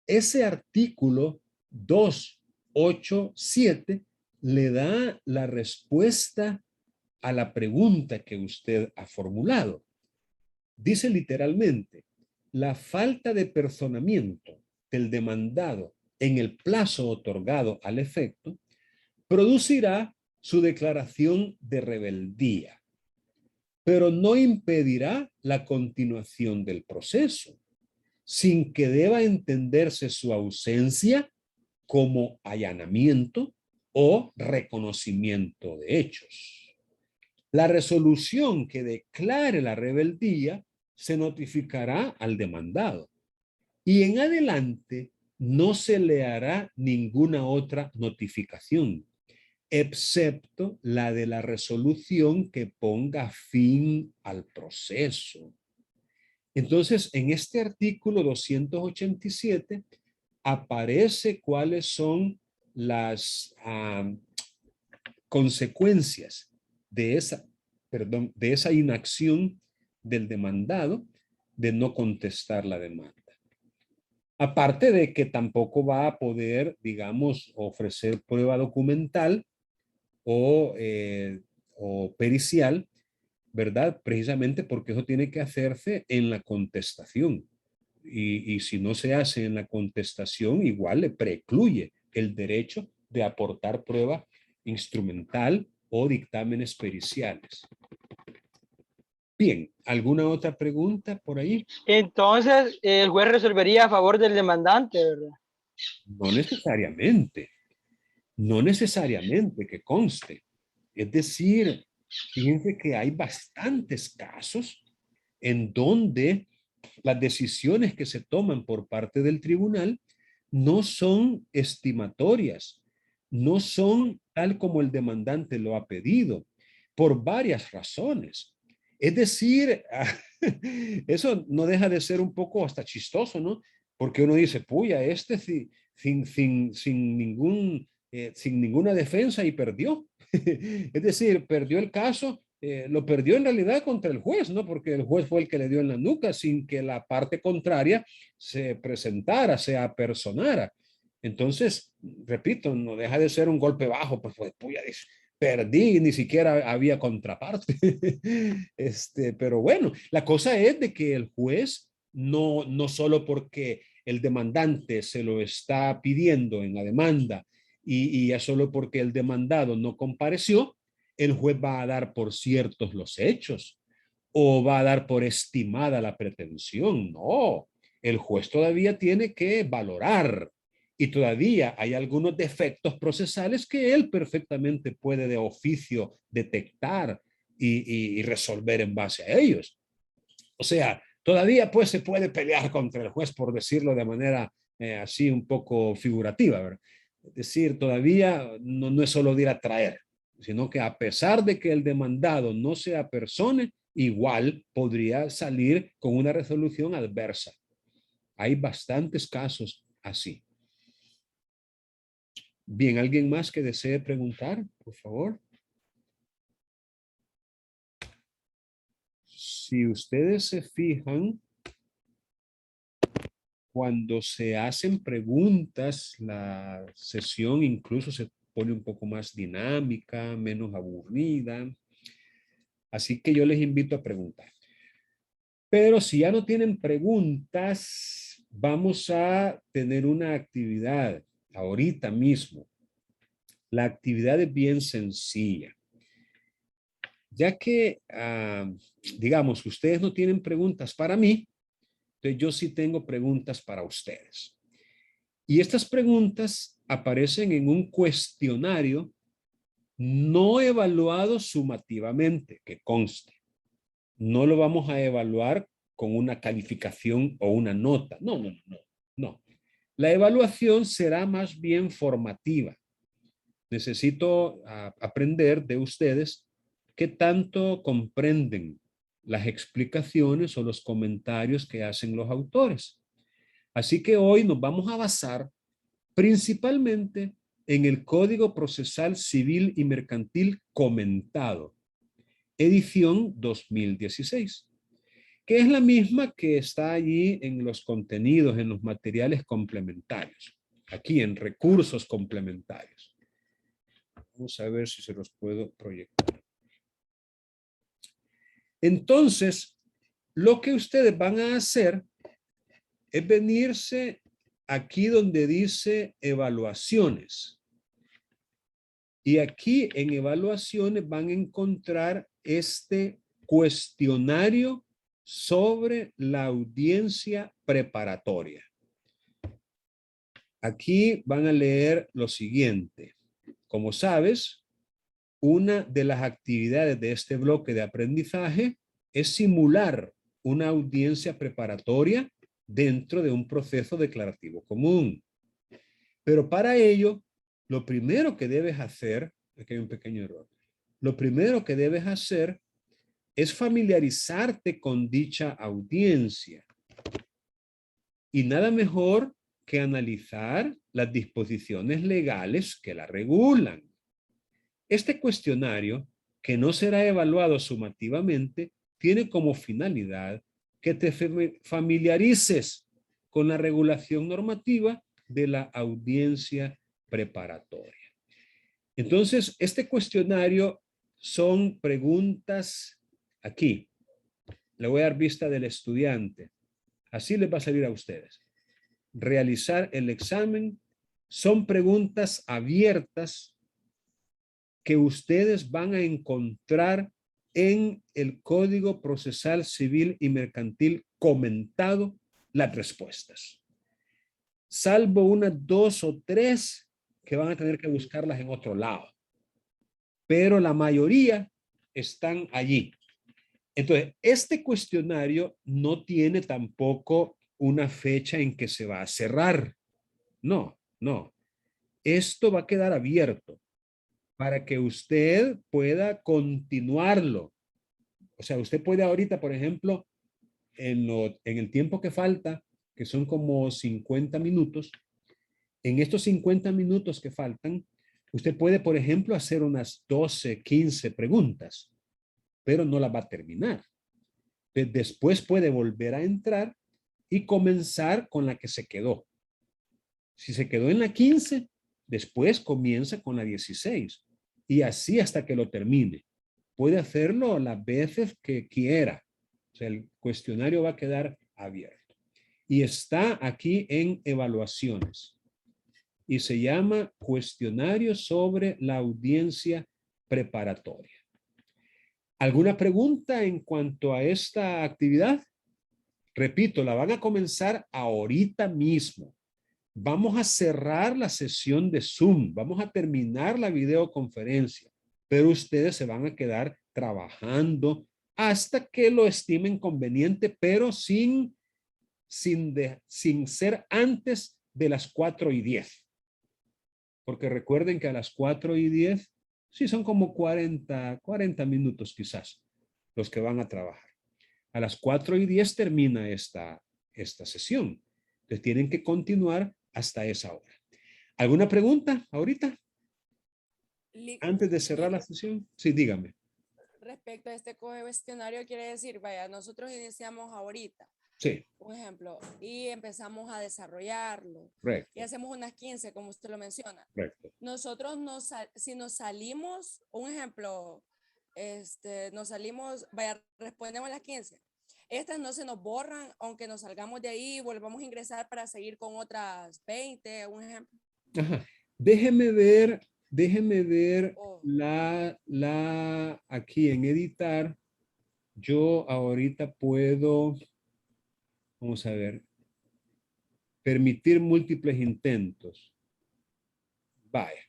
Ese artículo 287 le da la respuesta a la pregunta que usted ha formulado. Dice literalmente, la falta de personamiento del demandado en el plazo otorgado al efecto producirá su declaración de rebeldía, pero no impedirá la continuación del proceso, sin que deba entenderse su ausencia como allanamiento o reconocimiento de hechos. La resolución que declare la rebeldía se notificará al demandado y en adelante no se le hará ninguna otra notificación, excepto la de la resolución que ponga fin al proceso. Entonces, en este artículo 287 aparece cuáles son las consecuencias de esa inacción del demandado de no contestar la demanda. Aparte de que tampoco va a poder, digamos, ofrecer prueba documental o pericial, ¿verdad? Precisamente porque eso tiene que hacerse en la contestación. Y si no se hace en la contestación, igual le precluye el derecho de aportar prueba instrumental o dictámenes periciales. Bien, ¿alguna otra pregunta por ahí? Entonces, el juez resolvería a favor del demandante, ¿verdad? No necesariamente, no necesariamente que conste. Es decir, fíjense que hay bastantes casos en donde las decisiones que se toman por parte del tribunal no son estimatorias, no son tal como el demandante lo ha pedido, por varias razones. Es decir, eso no deja de ser un poco hasta chistoso, ¿no? Porque uno dice, puya, sin ninguna defensa y perdió. Es decir, perdió el caso, lo perdió en realidad contra el juez, ¿no? Porque el juez fue el que le dio en la nuca sin que la parte contraria se presentara, se apersonara. Entonces, repito, no deja de ser un golpe bajo, pues puya, perdí, ni siquiera había contraparte. Pero bueno, la cosa es de que el juez no solo porque el demandante se lo está pidiendo en la demanda y ya solo porque el demandado no compareció, el juez va a dar por ciertos los hechos o va a dar por estimada la pretensión. No, el juez todavía tiene que valorar y todavía hay algunos defectos procesales que él perfectamente puede de oficio detectar y resolver en base a ellos. O sea, todavía pues se puede pelear contra el juez, por decirlo de manera así un poco figurativa, ¿verdad? Es decir, todavía no es solo de ir a traer, sino que a pesar de que el demandado no se apersone, igual podría salir con una resolución adversa. Hay bastantes casos así. Bien, ¿alguien más que desee preguntar, por favor? Si ustedes se fijan, cuando se hacen preguntas, la sesión incluso se pone un poco más dinámica, menos aburrida. Así que yo les invito a preguntar. Pero si ya no tienen preguntas, vamos a tener una actividad ahorita mismo. La actividad es bien sencilla. Ya que, digamos, ustedes no tienen preguntas para mí, entonces yo sí tengo preguntas para ustedes. Y estas preguntas aparecen en un cuestionario no evaluado sumativamente, que conste. No lo vamos a evaluar con una calificación o una nota. No. La evaluación será más bien formativa. Necesito aprender de ustedes qué tanto comprenden las explicaciones o los comentarios que hacen los autores. Así que hoy nos vamos a basar principalmente en el Código Procesal Civil y Mercantil comentado, edición 2016, que es la misma que está allí en los contenidos, en los materiales complementarios, aquí en recursos complementarios. Vamos a ver si se los puedo proyectar. Entonces, lo que ustedes van a hacer es venirse aquí donde dice evaluaciones. Y aquí en evaluaciones van a encontrar este cuestionario sobre la audiencia preparatoria. Aquí van a leer lo siguiente. Como sabes, una de las actividades de este bloque de aprendizaje es simular una audiencia preparatoria dentro de un proceso declarativo común. Pero para ello, lo primero que debes hacer, aquí hay un pequeño error, lo primero que debes hacer es familiarizarte con dicha audiencia. Y nada mejor que analizar las disposiciones legales que la regulan. Este cuestionario, que no será evaluado sumativamente, tiene como finalidad que te familiarices con la regulación normativa de la audiencia preparatoria. Entonces, este cuestionario son preguntas aquí. Le voy a dar vista del estudiante. Así les va a salir a ustedes. Realizar el examen son preguntas abiertas que ustedes van a encontrar en el Código Procesal Civil y Mercantil comentado las respuestas. Salvo unas 2 o 3 que van a tener que buscarlas en otro lado. Pero la mayoría están allí. Entonces, este cuestionario no tiene tampoco una fecha en que se va a cerrar. No. Esto va a quedar abierto para que usted pueda continuarlo. O sea, usted puede ahorita, por ejemplo, en el tiempo que falta, que son como 50 minutos, en estos 50 minutos que faltan, Usted puede, por ejemplo, hacer unas 12, 15 preguntas, pero no las va a terminar. Después puede volver a entrar y comenzar con la que se quedó. Si se quedó en la 15, después comienza con la 16 y así hasta que lo termine. Puede hacerlo las veces que quiera. O sea, el cuestionario va a quedar abierto. Y está aquí en evaluaciones. Y se llama cuestionario sobre la audiencia preparatoria. ¿Alguna pregunta en cuanto a esta actividad? Repito, la van a comenzar ahorita mismo. Vamos a cerrar la sesión de Zoom. Vamos a terminar la videoconferencia. Pero ustedes se van a quedar trabajando hasta que lo estimen conveniente, pero sin ser antes de las 4:10. Porque recuerden que a las 4:10, sí son como 40 minutos quizás los que van a trabajar. A las 4:10 termina esta sesión. Entonces tienen que continuar hasta esa hora. ¿Alguna pregunta ahorita? Antes de cerrar la sesión. Sí, dígame. Respecto a este cuestionario, quiere decir, vaya, nosotros iniciamos ahorita. Sí. Un ejemplo, y empezamos a desarrollarlo. Correcto. Y hacemos unas 15, como usted lo menciona. Correcto. Nosotros, si nos salimos, un ejemplo, nos salimos, vaya, respondemos las 15. Estas no se nos borran, aunque nos salgamos de ahí y volvamos a ingresar para seguir con otras 20, un ejemplo. Ajá. Déjeme ver Oh. aquí en editar. Yo ahorita puedo, vamos a ver, permitir múltiples intentos. Vaya,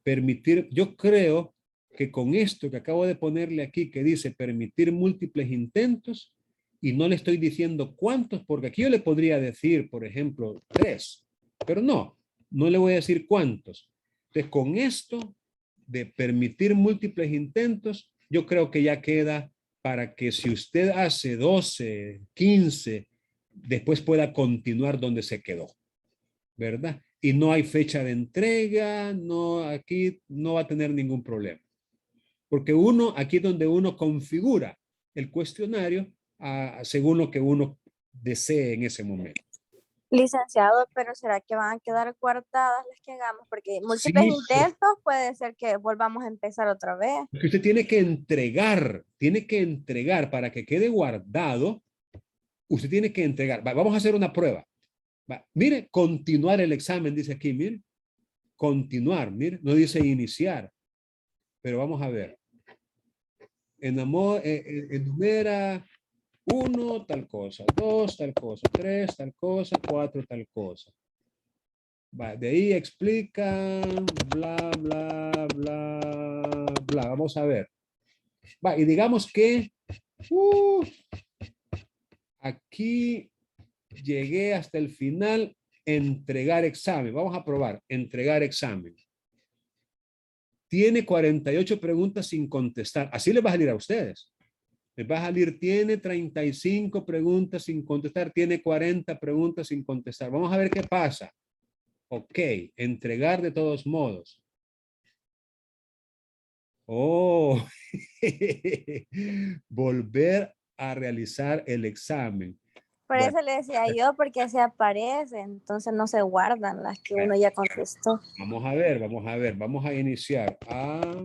permitir, yo creo que con esto que acabo de ponerle aquí, que dice permitir múltiples intentos, y no le estoy diciendo cuántos, porque aquí yo le podría decir, por ejemplo, 3, pero no le voy a decir cuántos. Entonces, con esto de permitir múltiples intentos, yo creo que ya queda para que si usted hace 12, 15, después pueda continuar donde se quedó, ¿verdad? Y no hay fecha de entrega, no, aquí no va a tener ningún problema. Porque aquí es donde uno configura el cuestionario según lo que uno desee en ese momento. Licenciado, pero ¿será que van a quedar guardadas las que hagamos? Porque múltiples Sí, intentos puede ser que volvamos a empezar otra vez. Porque usted tiene que entregar para que quede guardado. Usted tiene que entregar. Vamos a hacer una prueba. Mire, continuar el examen, dice aquí, mire. Continuar, mire, no dice iniciar. Pero vamos a ver. Enumera 1, tal cosa, 2, tal cosa, 3, tal cosa, 4, tal cosa. De ahí explica, bla, bla, bla, bla. Vamos a ver. Y digamos que aquí llegué hasta el final, entregar examen. Vamos a probar, entregar examen. Tiene 48 preguntas sin contestar. Así les va a salir a ustedes. Les va a salir, tiene 35 preguntas sin contestar, tiene 40 preguntas sin contestar. Vamos a ver qué pasa. Ok, entregar de todos modos. Oh, volver a realizar el examen. Por Bueno, eso le decía yo, porque se aparece, entonces no se guardan las que uno ya contestó. Vamos a ver, vamos a iniciar. A,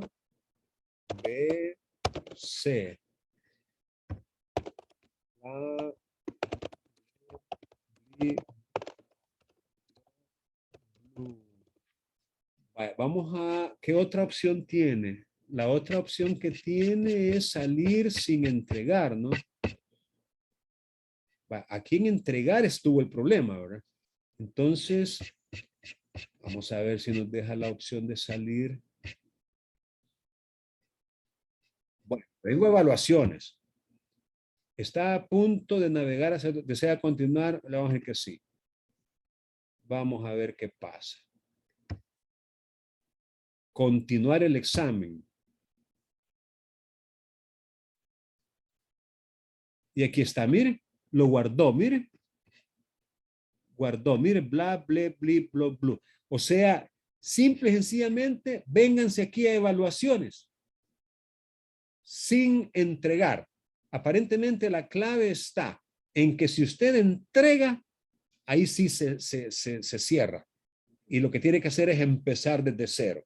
B, C. A, B, vamos a, ¿qué otra opción tiene? La otra opción que tiene es salir sin entregar, ¿no? Aquí en entregar estuvo el problema, ¿verdad? Entonces, vamos a ver si nos deja la opción de salir. Bueno, tengo evaluaciones. Está a punto de navegar, desea continuar, le vamos a decir que sí. Vamos a ver qué pasa. Continuar el examen. Y aquí está, mire, lo guardó, mire. Guardó, mire, bla, ble, bli, blo, blu. O sea, Simple y sencillamente, vénganse aquí a evaluaciones sin entregar. Aparentemente la clave está en que si usted entrega, ahí sí se cierra. Y lo que tiene que hacer es empezar desde cero.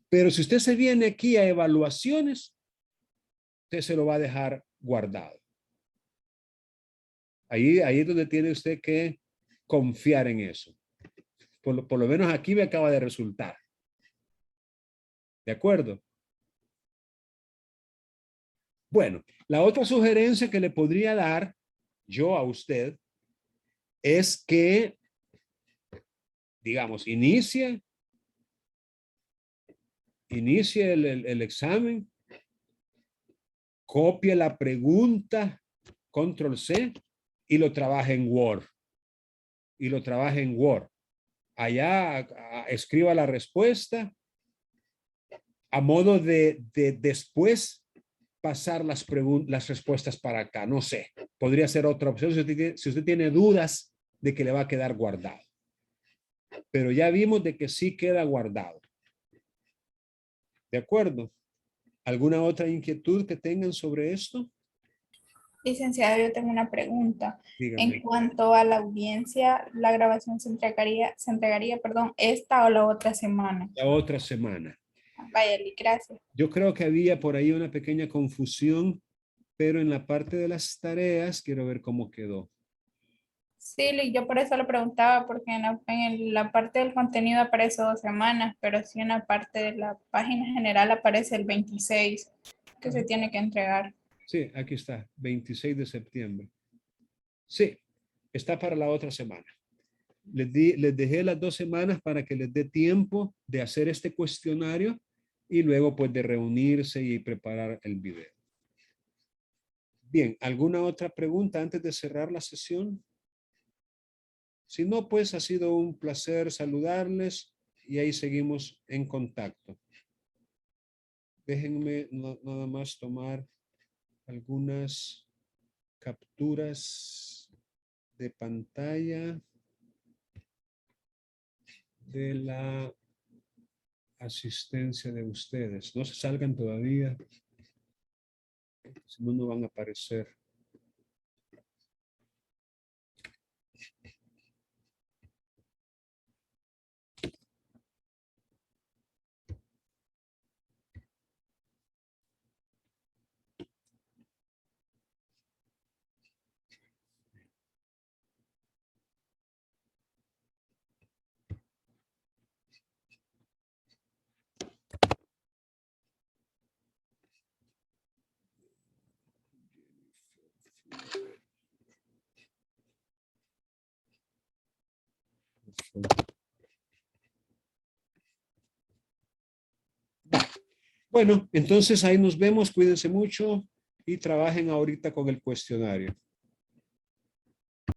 Pero si usted se viene aquí a evaluaciones, usted se lo va a dejar guardado. Ahí es donde tiene usted que confiar en eso. Por lo menos aquí me acaba de resultar. ¿De acuerdo? Bueno, la otra sugerencia que le podría dar yo a usted es que, digamos, inicie el examen, copie la pregunta, control C, y lo trabaje en Word. Allá escriba la respuesta a modo de después pasar las respuestas para acá. No sé, podría ser otra opción si usted tiene dudas de que le va a quedar guardado. Pero ya vimos de que sí queda guardado. ¿De acuerdo? ¿Alguna otra inquietud que tengan sobre esto? Licenciado, yo tengo una pregunta. Dígame. En cuanto a la audiencia, la grabación se entregaría, esta o la otra semana. La otra semana. Vaya, gracias. Yo creo que había por ahí una pequeña confusión, pero en la parte de las tareas, quiero ver cómo quedó. Sí, yo por eso lo preguntaba, porque en la parte del contenido aparece 2 semanas, pero sí en la parte de la página general aparece el 26, que se tiene que entregar. Sí, aquí está, 26 de septiembre. Sí, está para la otra semana. Les dejé las 2 semanas para que les dé tiempo de hacer este cuestionario y luego pues de reunirse y preparar el video. Bien, ¿alguna otra pregunta antes de cerrar la sesión? Si no, pues ha sido un placer saludarles y ahí seguimos en contacto. Déjenme nada más tomar algunas capturas de pantalla de la asistencia de ustedes. No se salgan todavía, si no, no van a aparecer. Bueno, entonces ahí nos vemos, cuídense mucho y trabajen ahorita con el cuestionario.